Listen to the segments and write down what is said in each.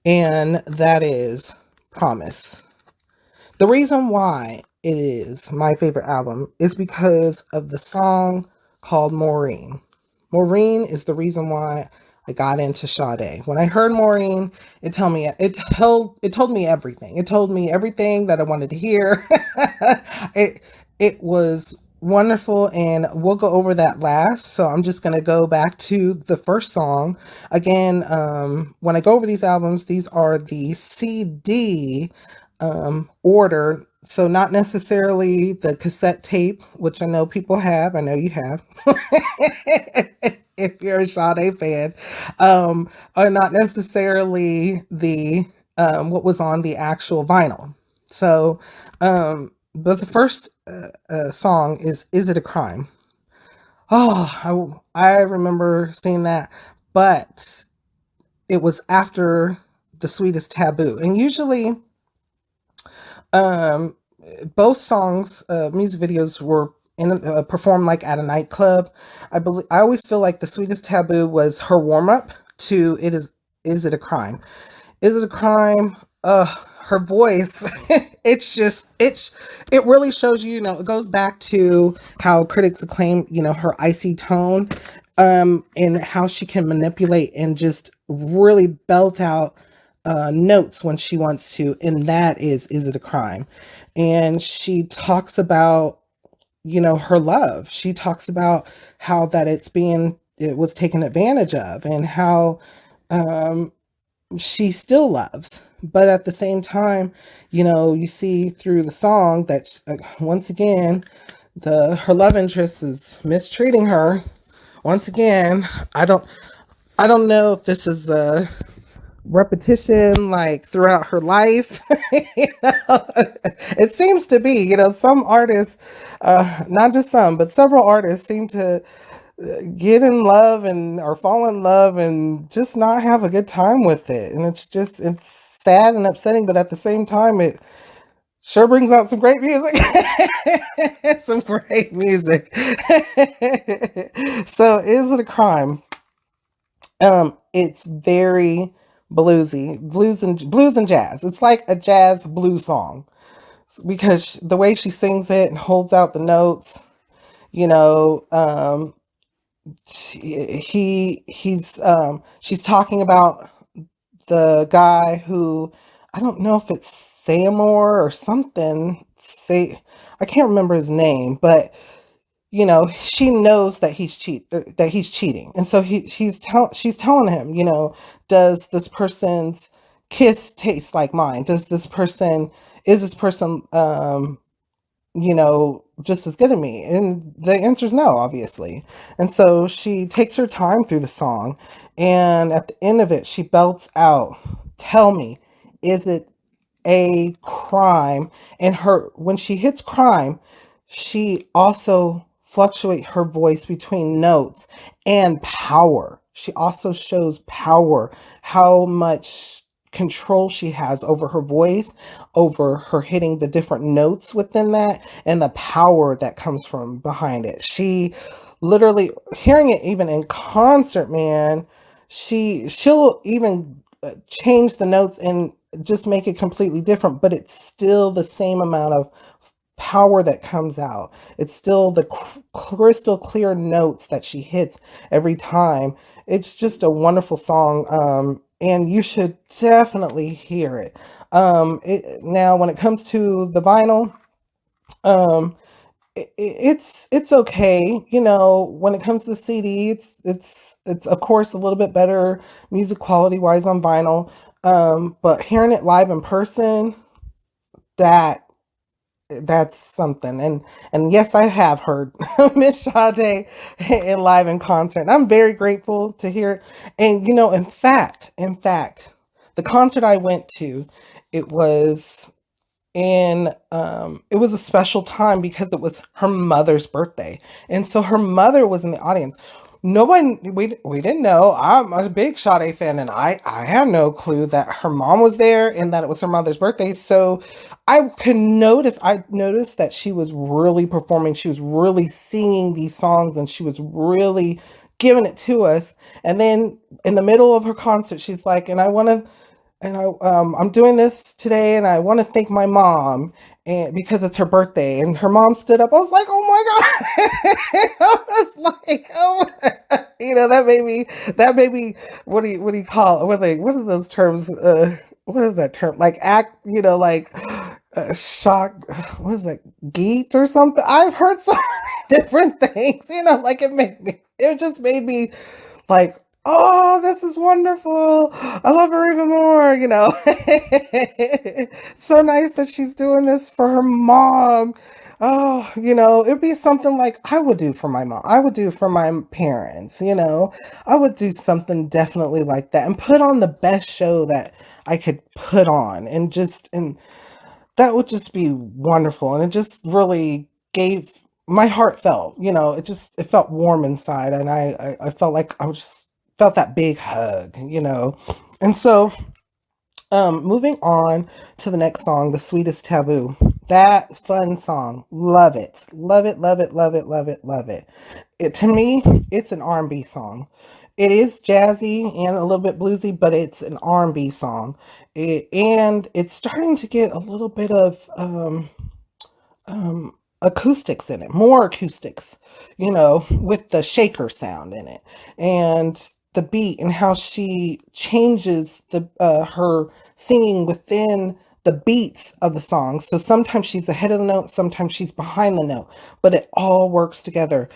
and that is Promise. The reason why it is my favorite album is because of the song called Maureen. Maureen is the reason why I got into Sade. When I heard Maureen, it told me everything. It told me everything that I wanted to hear. it it was wonderful, and we'll go over that last. So I'm just gonna go back to the first song again. When I go over these albums, these are the CD order. So not necessarily the cassette tape, which I know people have. I know you have. If you're a Sade fan, or not necessarily the what was on the actual vinyl. So, but the first song is It a Crime? I remember seeing that, but it was after the Sweetest Taboo, and usually um, both songs, music videos were performed like at a nightclub. I always feel like the Sweetest Taboo was her warm up to it is it a crime? Is it a crime? Her voice, it really shows you, it goes back to how critics acclaim, her icy tone, and how she can manipulate and just really belt out notes when she wants to, and that is it a crime? And she talks about, her love. She talks about how that it was taken advantage of, and how um she still loves. But at the same time, you see through the song that once again, the her love interest is mistreating her. Once again, I don't I don't know if this is a repetition like throughout her life. You know? It seems to be, some artists, not just some, but several artists seem to get in love and or fall in love and just not have a good time with it, and it's sad and upsetting, but at the same time it sure brings out some great music. Some great music. So is it a crime? It's very bluesy, blues and jazz. It's like a jazz blues song because the way she sings it and holds out the notes, you know, she's talking about the guy who, I don't know if it's Seymour or something. Say, I can't remember his name, but she knows that he's cheating, and so she's telling him, does this person's kiss taste like mine? Is this person just as good at me? And the answer is no, obviously. And so she takes her time through the song, and at the end of it she belts out, tell me, is it a crime? And when she hits crime, she also fluctuate her voice between notes and power. She also shows power, how much control she has over her voice, over her hitting the different notes within that, and the power that comes from behind it. She literally, hearing it even in concert, man, she'll even change the notes and just make it completely different, but it's still the same amount of power that comes out. It's still the crystal clear notes that she hits every time. It's just a wonderful song, and you should definitely hear it. Now, when it comes to the vinyl, um, it's okay. When it comes to the CD, it's of course a little bit better music quality wise on vinyl. But hearing it live in person, that that's something. And yes, I have heard Miss Sade in live in concert, and I'm very grateful to hear it. And in fact, the concert I went to, it was it was a special time because it was her mother's birthday, and so her mother was in the audience. Nobody, we didn't know. I'm a big Sade fan, and I had no clue that her mom was there and that it was her mother's birthday. So I noticed that she was really performing. She was really singing these songs, and she was really giving it to us. And then in the middle of her concert, she's like, and I want to I'm doing this today, and I want to thank my mom, and because it's her birthday, and her mom stood up. I was like, oh my god! I was like, oh, that made me. What do you call it? What are those terms? What is that term? Like act, like shock. What is that? Geet or something? I've heard so many different things. Like it just made me like, oh, this is wonderful. I love her even more. So nice that she's doing this for her mom. Oh, it'd be something like I would do for my mom. I would do for my parents. I would do something definitely like that and put on the best show that I could put on, and that would just be wonderful. And it just really gave my heart felt, it felt warm inside. And I felt like I just felt that big hug. And so, moving on to the next song, The Sweetest Taboo. That fun song. Love it. Love it, love it, love it, love it, love it. To me, it's an R&B song. It is jazzy and a little bit bluesy, but it's an R&B song. And it's starting to get a little bit of acoustics in it, more acoustics, with the shaker sound in it, and the beat, and how she changes her singing within the beats of the song. So sometimes she's ahead of the note, sometimes she's behind the note, but it all works together.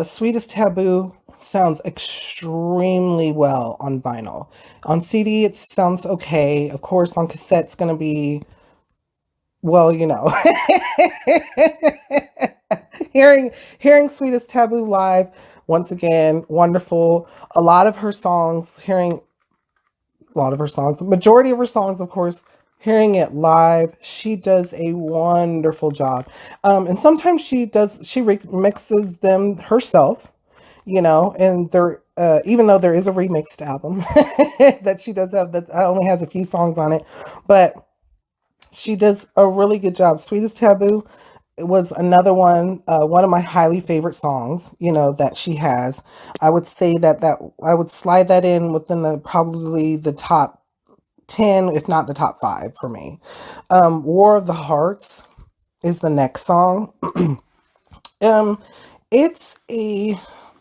Sweetest Taboo sounds extremely well on vinyl. On CD, it sounds okay. Of course, on cassette, it's going to be, well, hearing Sweetest Taboo live, once again, wonderful. A lot of her songs, majority of her songs, of course, hearing it live, she does a wonderful job. And sometimes she remixes them herself, and there, even though there is a remixed album that she does have that only has a few songs on it, but she does a really good job. Sweetest Taboo was another one of my highly favorite songs, that she has. I would say that I would slide that in within probably the top 10, if not the top 5 for me. War of the Hearts is the next song. It's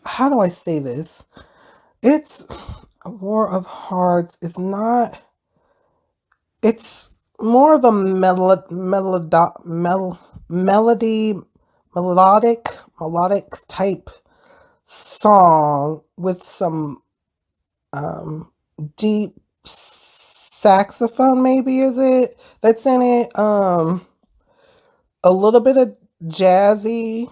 how do I say this? It's War of Hearts is not, it's more of a melodic type song with some deep saxophone, maybe, is it, that's in it. A little bit of jazzy,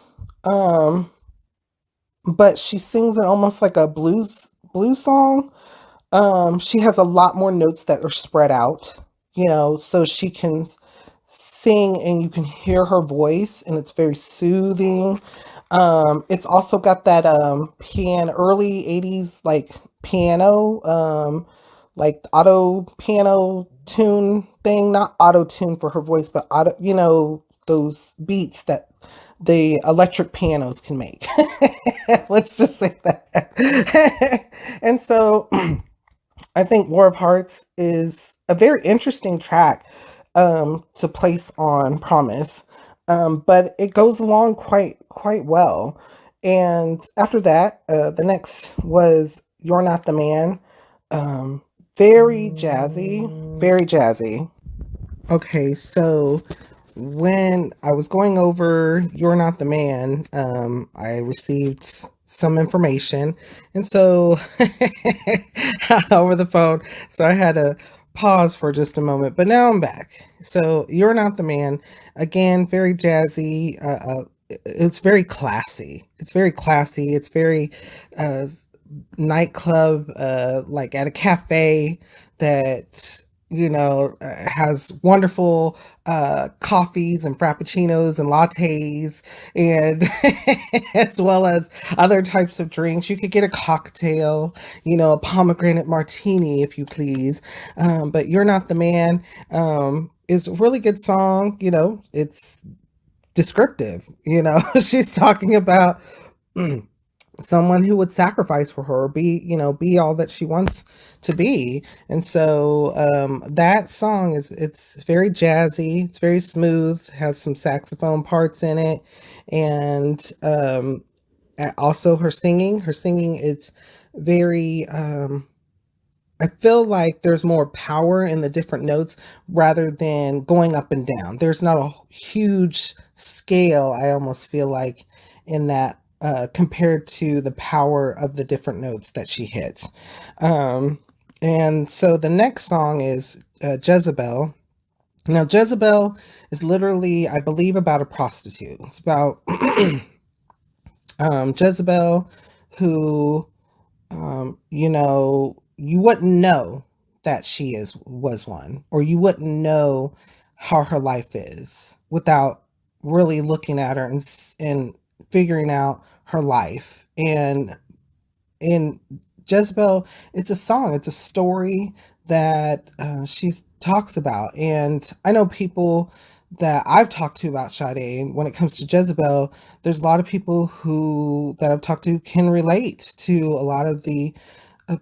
but she sings it almost like a blues song. She has a lot more notes that are spread out, so she can sing and you can hear her voice, and it's very soothing. It's also got that early 80s like piano, like auto piano tune thing, not auto tune for her voice, but auto, those beats that the electric pianos can make. Let's just say that. And so I think War of Hearts is a very interesting track to place on Promise, but it goes along quite well. And after that, the next was You're Not the Man. Very jazzy, very jazzy. Okay, so when I was going over You're Not the Man, I received some information, and so over the phone, so I had to pause for just a moment, but now I'm back. So You're Not the Man, again, very jazzy. It's very classy. It's very classy. It's very nightclub, like at a cafe that has wonderful coffees and frappuccinos and lattes, and as well as other types of drinks. You could get a cocktail, a pomegranate martini, if you please. But You're Not the Man is a really good song. It's descriptive. She's talking about someone who would sacrifice for her, be all that she wants to be. And so that song it's very jazzy, it's very smooth, has some saxophone parts in it, and also her singing it's very I feel like there's more power in the different notes rather than going up and down. There's not a huge scale, I almost feel like, in that compared to the power of the different notes that she hits. Um, and so the next song is Jezebel. Now, Jezebel is literally, I believe, about a prostitute. It's about Jezebel who you wouldn't know that she is was one, or you wouldn't know how her life is without really looking at her and figuring out her life. And in Jezebel, it's a song, it's a story that she talks about. And I know people that I've talked to about Sade. When it comes to Jezebel, there's a lot of people who that I've talked to can relate to a lot of the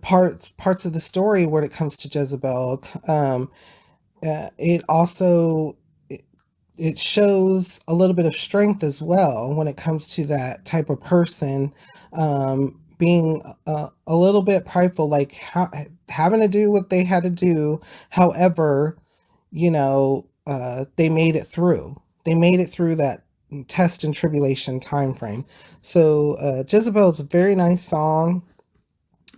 parts of the story when it comes to Jezebel. It also it shows a little bit of strength as well when it comes to that type of person, being a little bit prideful, like having to do what they had to do. However, they made it through. They made it through that test and tribulation time frame. So Jezebel is a very nice song.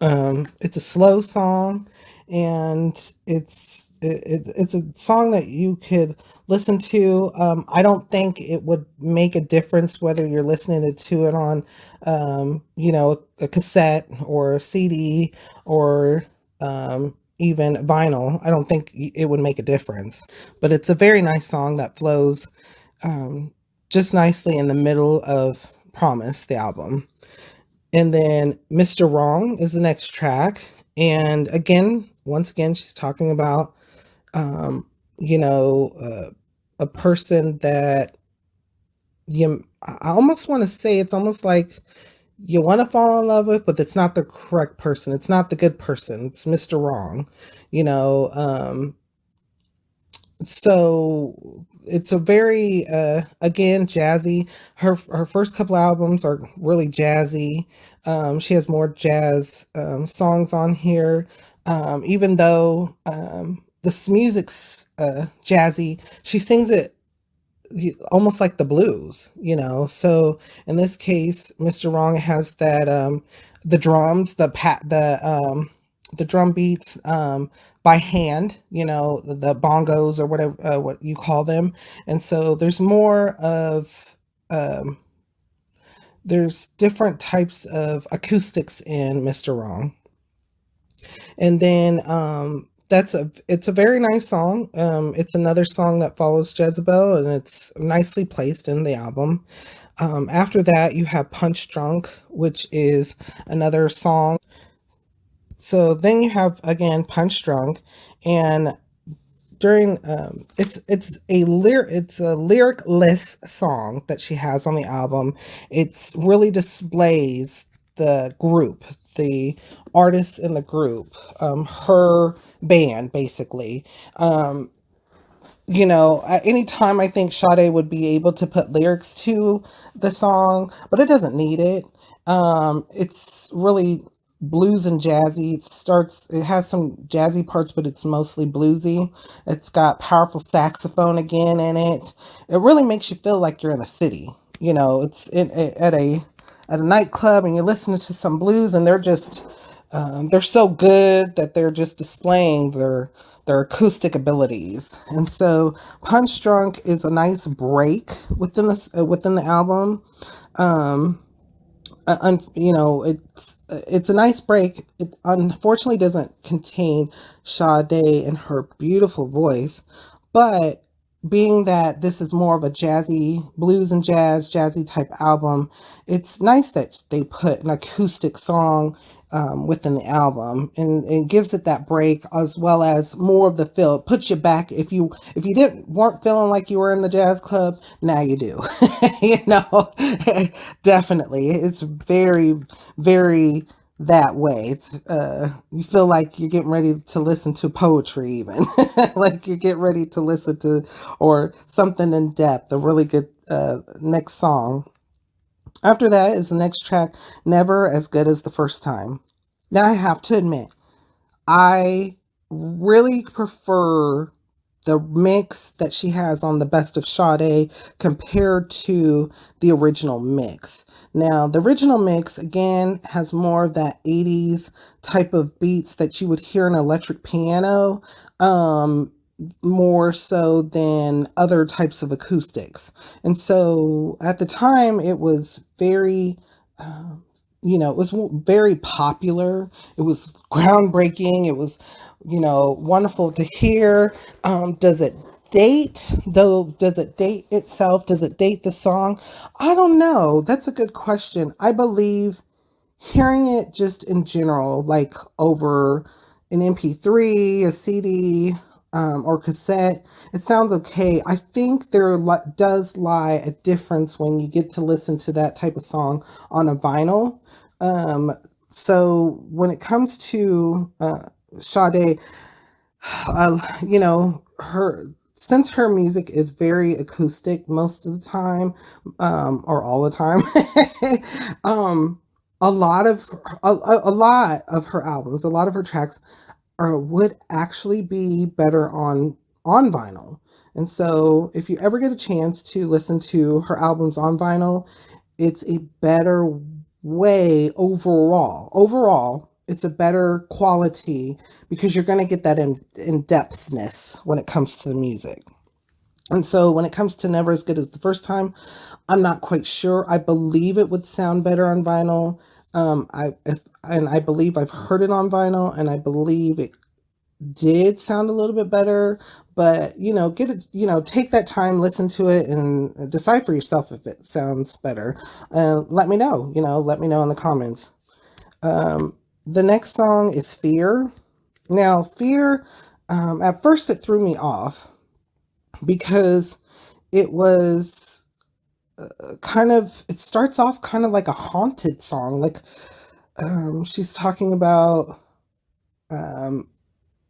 It's a slow song, and it's a song that you could listen to. I don't think it would make a difference whether you're listening to it on, a cassette or a CD or even vinyl. I don't think it would make a difference. But it's a very nice song that flows um, just nicely in the middle of Promise, the album. And then Mr. Wrong is the next track. And again, once again, she's talking about, um, you know, uh, a person that I almost want to say it's almost like you want to fall in love with, but it's not the correct person. It's not the good person. It's Mr. Wrong, you know. So it's a very again jazzy. Her first couple albums are really jazzy. She has more jazz songs on here, even though this music's jazzy. She sings it almost like the blues, so in this case, Mr. Wrong has that the drums, the drum beats by hand, the bongos or whatever what you call them. And so there's more of um there's different types of acoustics in Mr. Wrong. And then it's a very nice song. It's another song that follows Jezebel, and it's nicely placed in the album. After that, you have Punch Drunk, which is another song. So then you have again Punch Drunk, and during it's a lyricless song that she has on the album. It's really displays the group, the artists in the group, her band basically. um at any time I think Sade would be able to put lyrics to the song, but it doesn't need it. It's really blues and jazzy. It has some jazzy parts, but it's mostly bluesy. It's got powerful saxophone again in it. It really makes you feel like you're in a city. It's at a nightclub and you're listening to some blues, and they're so good that they're just displaying their acoustic abilities. And so Punch Drunk is a nice break within the album. um it's a nice break. It unfortunately doesn't contain Sade and her beautiful voice, but being that this is more of a jazzy blues and jazzy type album, it's nice that they put an acoustic song within the album, and gives it that break, as well as more of the feel. It puts you back. If you didn't weren't feeling like you were in the jazz club, now you do. You know, definitely. It's very, very that way. It's you feel like you're getting ready to listen to poetry, even like you get ready to listen to or something in depth. A really good next song. After that is the next track, Never As Good as the First Time. Now I have to admit, I really prefer the mix that she has on the Best of Sade compared to the original mix. Now, the original mix again has more of that 80s type of beats that you would hear in an electric piano, um, more so than other types of acoustics. And so at the time, it was very, it was very popular. It was groundbreaking. It was, wonderful to hear. Does it date though? Does it date itself? Does it date the song? I don't know. That's a good question. I believe hearing it just in general, like over an MP3, a CD, or cassette, it sounds okay. I think there does lie a difference when you get to listen to that type of song on a vinyl. Um, so when it comes to Sade, her since her music is very acoustic most of the time, or all the time, um, a lot of a lot of her albums, a lot of her tracks would actually be better on vinyl. And so, if you ever get a chance to listen to her albums on vinyl, it's a better way overall. Overall, it's a better quality because you're going to get that in depthness when it comes to the music. And so when it comes to Never As Good as the First Time, I'm not quite sure. I believe it would sound better on vinyl. I believe I've heard it on vinyl, and I believe it did sound a little bit better. But get it. Take that time, listen to it, and decide for yourself if it sounds better. Let me know. Let me know in the comments. The next song is Fear. Now, Fear. At first, it threw me off because it was it starts off kind of like a haunted song, like she's talking about um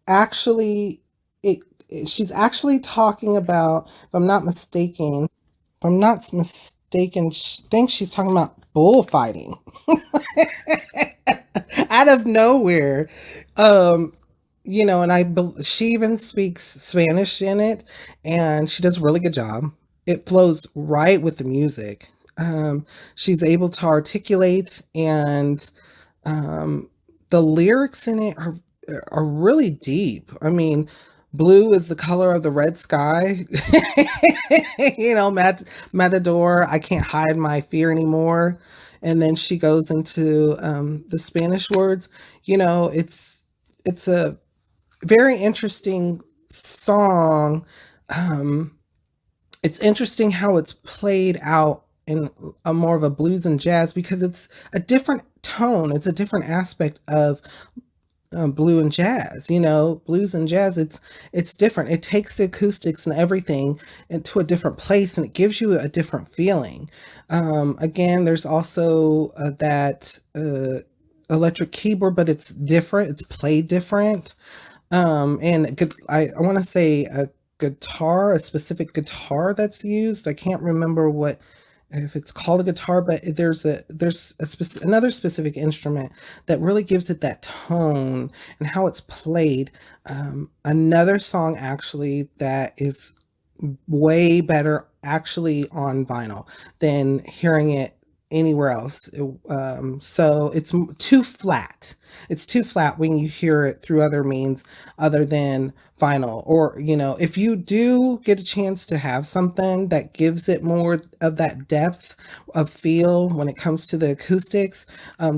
actually it she's actually talking about, if I'm not mistaken, she thinks she's talking about bullfighting out of nowhere. um and she even speaks Spanish in it, and she does a really good job. It flows right with the music. She's able to articulate, and um, the lyrics in it are really deep. I mean, blue is the color of the red sky. Matador, I can't hide my fear anymore. And then she goes into the Spanish words. It's a very interesting song. Um, it's interesting how it's played out in a more of a blues and jazz, because it's a different tone. It's a different aspect of blue and jazz. Blues and jazz. It's different. It takes the acoustics and everything into a different place, and it gives you a different feeling. Again, there's also that electric keyboard, but it's different. It's played different. And good, I want to say a guitar, a specific guitar that's used. I can't remember what, if it's called a guitar, but another specific instrument that really gives it that tone and how it's played. Another song actually that is way better actually on vinyl than hearing it anywhere else. So it's too flat. It's too flat when you hear it through other means other than vinyl. Or, if you do get a chance to have something that gives it more of that depth of feel when it comes to the acoustics,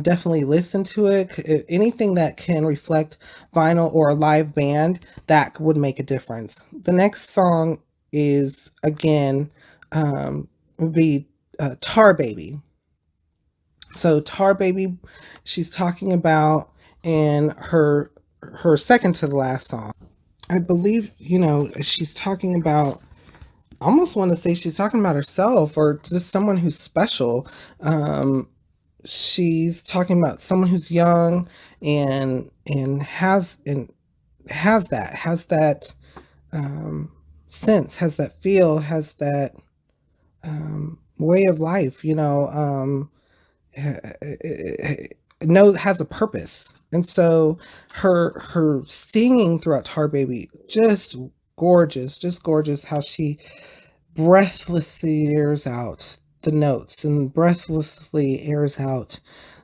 definitely listen to it. Anything that can reflect vinyl or a live band, that would make a difference. The next song is, again, would be Tar Baby. So Tar Baby, she's talking about in her second to the last song. I believe, she's talking about, I almost want to say she's talking about herself or just someone who's special. Um, she's talking about someone who's young and has that sense, has that feel, has that way of life, has a purpose. And so her singing throughout Tar Baby, just gorgeous how she breathlessly airs out the notes and breathlessly airs out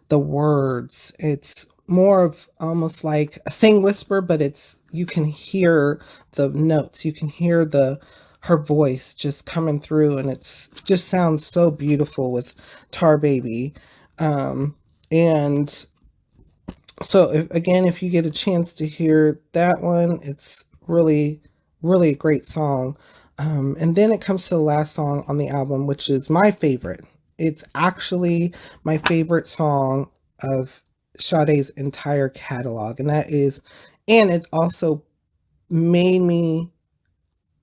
the words. It's more of almost like a sing whisper, but it's, you can hear the notes, you can hear the her voice just coming through, and it's just sounds so beautiful with Tar Baby. And so if you get a chance to hear that one, it's really, really a great song. And then it comes to the last song on the album, which is my favorite. It's actually my favorite song of Sade's entire catalog, and it also made me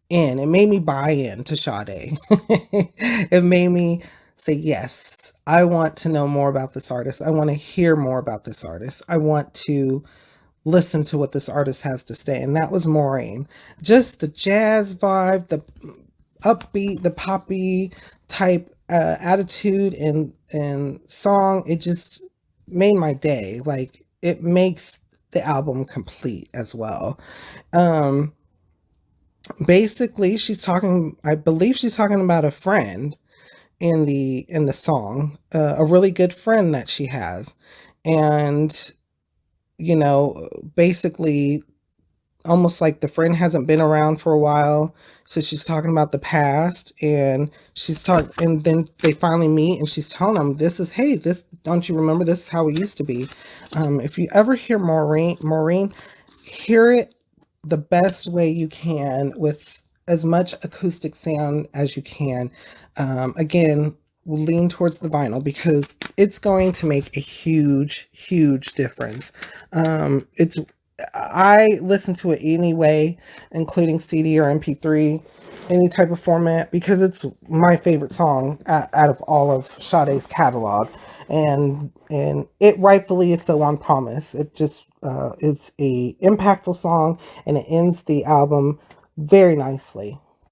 it made me buy in to Sade. It made me say, yes, I want to know more about this artist. I want to hear more about this artist. I want to listen to what this artist has to say. And that was Maureen. Just the jazz vibe, the upbeat, the poppy type attitude and song. It just made my day. Like, it makes the album complete as well. Um, Basically, I believe she's talking about a friend in the song, a really good friend that she has. And basically, almost like the friend hasn't been around for a while, so she's talking about the past, and then they finally meet, and she's telling them, this, don't you remember, this is how we used to be. If you ever hear Maureen, hear it the best way you can with as much acoustic sound as you can. Again, we'll lean towards the vinyl because it's going to make a huge difference. It's I listen to it anyway, including CD or MP3, any type of format, because it's my favorite song out of all of Sade's catalog, and it rightfully is so on Promise. It just is a impactful song, and it ends the album very nicely,